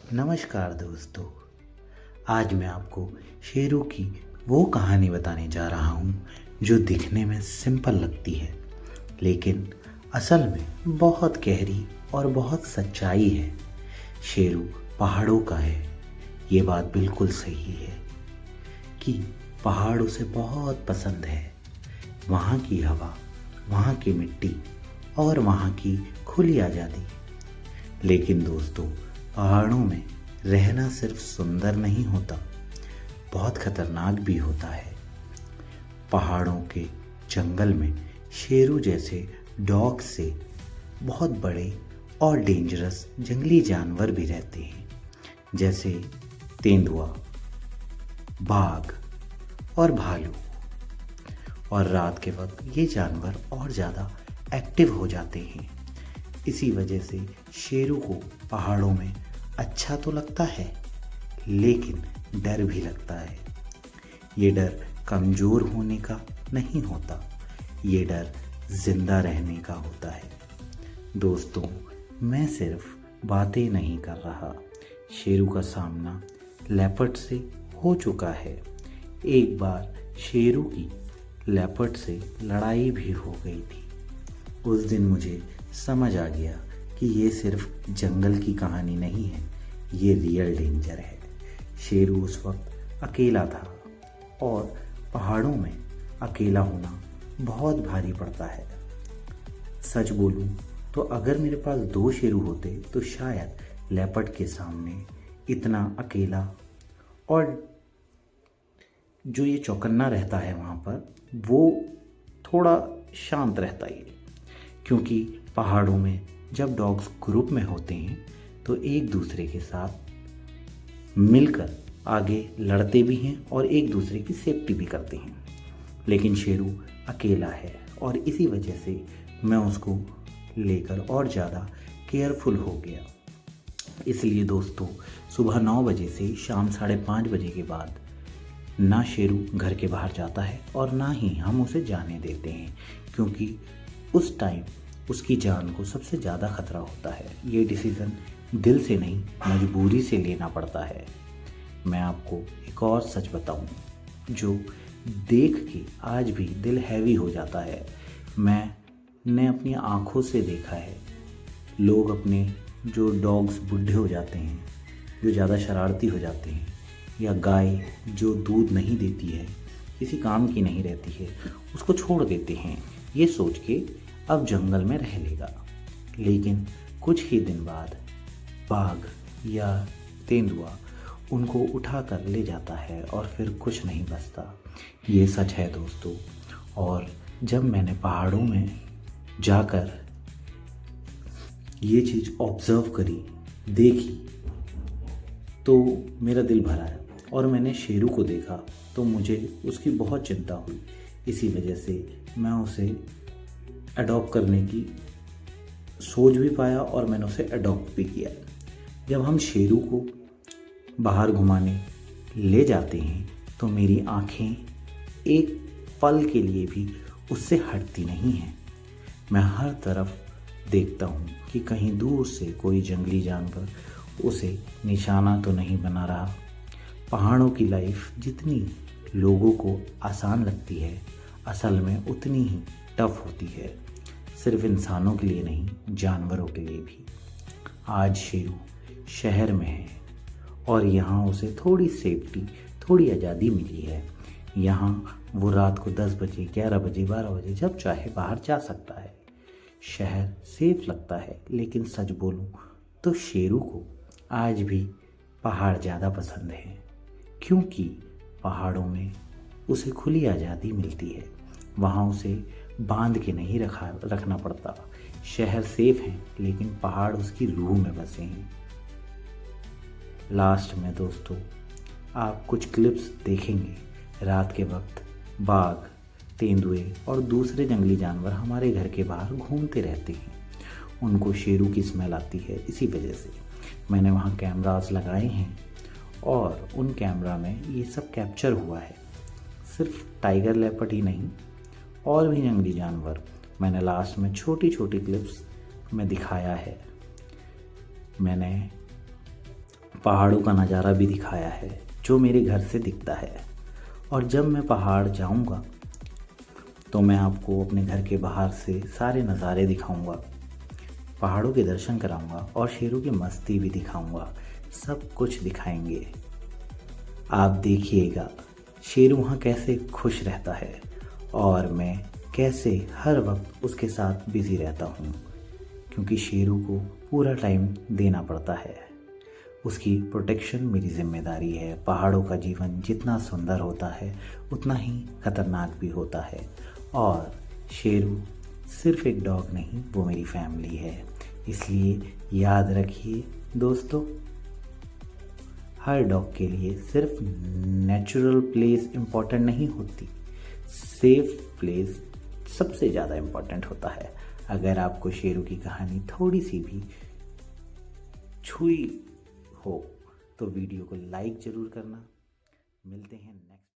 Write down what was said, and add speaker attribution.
Speaker 1: नमस्कार दोस्तों। आज मैं आपको शेरों की वो कहानी बताने जा रहा हूँ जो दिखने में सिंपल लगती है, लेकिन असल में बहुत गहरी और बहुत सच्चाई है। शेरू पहाड़ों का है। ये बात बिल्कुल सही है कि पहाड़ उसे बहुत पसंद है। वहाँ की हवा, वहाँ की मिट्टी और वहाँ की खुली आज़ादी। लेकिन दोस्तों, पहाड़ों में रहना सिर्फ सुंदर नहीं होता, बहुत खतरनाक भी होता है। पहाड़ों के जंगल में शेरों जैसे डॉग से बहुत बड़े और डेंजरस जंगली जानवर भी रहते हैं, जैसे तेंदुआ, बाघ और भालू। और रात के वक्त ये जानवर और ज़्यादा एक्टिव हो जाते हैं। इसी वजह से शेरों को पहाड़ों में अच्छा तो लगता है, लेकिन डर भी लगता है। ये डर कमज़ोर होने का नहीं होता, ये डर जिंदा रहने का होता है। दोस्तों, मैं सिर्फ बातें नहीं कर रहा। शेरों का सामना लेपर्ड से हो चुका है। एक बार शेरों की लेपर्ड से लड़ाई भी हो गई थी। उस दिन मुझे समझ आ गया कि ये सिर्फ जंगल की कहानी नहीं है, ये रियल डेंजर है। शेरू उस वक्त अकेला था, और पहाड़ों में अकेला होना बहुत भारी पड़ता है। सच बोलूं तो अगर मेरे पास 2 शेरू होते तो शायद लेपर्ड के सामने इतना अकेला, और जो ये चौकन्ना रहता है वहाँ पर, वो थोड़ा शांत रहता है। क्योंकि पहाड़ों में जब डॉग्स ग्रुप में होते हैं तो एक दूसरे के साथ मिलकर आगे लड़ते भी हैं और एक दूसरे की सेफ्टी भी करते हैं। लेकिन शेरू अकेला है, और इसी वजह से मैं उसको लेकर और ज़्यादा केयरफुल हो गया। इसलिए दोस्तों, सुबह 9 बजे से शाम 5:30 बजे के बाद ना शेरू घर के बाहर जाता है और ना ही हम उसे जाने देते हैं, क्योंकि उस टाइम उसकी जान को सबसे ज़्यादा खतरा होता है। ये डिसीज़न दिल से नहीं, मजबूरी से लेना पड़ता है। मैं आपको एक और सच बताऊं जो देख के आज भी दिल हैवी हो जाता है। मैंने अपनी आँखों से देखा है, लोग अपने जो डॉग्स बूढ़े हो जाते हैं, जो ज़्यादा शरारती हो जाते हैं, या गाय जो दूध नहीं देती है, किसी काम की नहीं रहती है, उसको छोड़ देते हैं ये सोच के अब जंगल में रह लेगा। लेकिन कुछ ही दिन बाद बाघ या तेंदुआ उनको उठा कर ले जाता है और फिर कुछ नहीं बचता। ये सच है दोस्तों। और जब मैंने पहाड़ों में जाकर ये चीज़ ऑब्ज़र्व करी, देखी, तो मेरा दिल भरा है। और मैंने शेरू को देखा तो मुझे उसकी बहुत चिंता हुई। इसी वजह से मैं उसे अडॉप्ट करने की सोच भी पाया और मैंने उसे अडॉप्ट भी किया। जब हम शेरू को बाहर घुमाने ले जाते हैं तो मेरी आंखें एक पल के लिए भी उससे हटती नहीं हैं। मैं हर तरफ देखता हूँ कि कहीं दूर से कोई जंगली जानवर उसे निशाना तो नहीं बना रहा। पहाड़ों की लाइफ जितनी लोगों को आसान लगती है, असल में उतनी ही टफ होती है। सिर्फ इंसानों के लिए नहीं, जानवरों के लिए भी। आज शेरू शहर में है और यहाँ उसे थोड़ी सेफ्टी, थोड़ी आज़ादी मिली है। यहाँ वो रात को 10 बजे, 11 बजे, 12 बजे जब चाहे बाहर जा सकता है। शहर सेफ लगता है, लेकिन सच बोलूँ तो शेरू को आज भी पहाड़ ज़्यादा पसंद है, क्योंकि पहाड़ों में उसे खुली आज़ादी मिलती है। वहाँ उसे बांध के नहीं रखना पड़ता। शहर सेफ है, लेकिन पहाड़ उसकी रूह में बसे हैं। लास्ट में दोस्तों, आप कुछ क्लिप्स देखेंगे। रात के वक्त बाघ, तेंदुए और दूसरे जंगली जानवर हमारे घर के बाहर घूमते रहते हैं। उनको शेरू की स्मेल आती है। इसी वजह से मैंने वहाँ कैमरास लगाए हैं और उन कैमरा में ये सब कैप्चर हुआ है। सिर्फ टाइगर लेपर्ड ही नहीं, और भी जंगली जानवर मैंने लास्ट में छोटी छोटी क्लिप्स में दिखाया है। मैंने पहाड़ों का नज़ारा भी दिखाया है जो मेरे घर से दिखता है। और जब मैं पहाड़ जाऊंगा तो मैं आपको अपने घर के बाहर से सारे नज़ारे दिखाऊंगा, पहाड़ों के दर्शन कराऊंगा और शेरों की मस्ती भी दिखाऊंगा। सब कुछ दिखाएंगे। आप देखिएगा शेरू वहाँ कैसे खुश रहता है और मैं कैसे हर वक्त उसके साथ बिज़ी रहता हूँ, क्योंकि शेरू को पूरा टाइम देना पड़ता है। उसकी प्रोटेक्शन मेरी जिम्मेदारी है। पहाड़ों का जीवन जितना सुंदर होता है उतना ही खतरनाक भी होता है। और शेरू सिर्फ एक डॉग नहीं, वो मेरी फैमिली है। इसलिए याद रखिए दोस्तों, हर डॉग के लिए सिर्फ नेचुरल प्लेस इम्पॉर्टेंट नहीं होती, सेफ प्लेस सबसे ज़्यादा इम्पॉर्टेंट होता है। अगर आपको शेरू की कहानी थोड़ी सी भी छुई हो तो वीडियो को लाइक ज़रूर करना। मिलते हैं नेक्स्ट।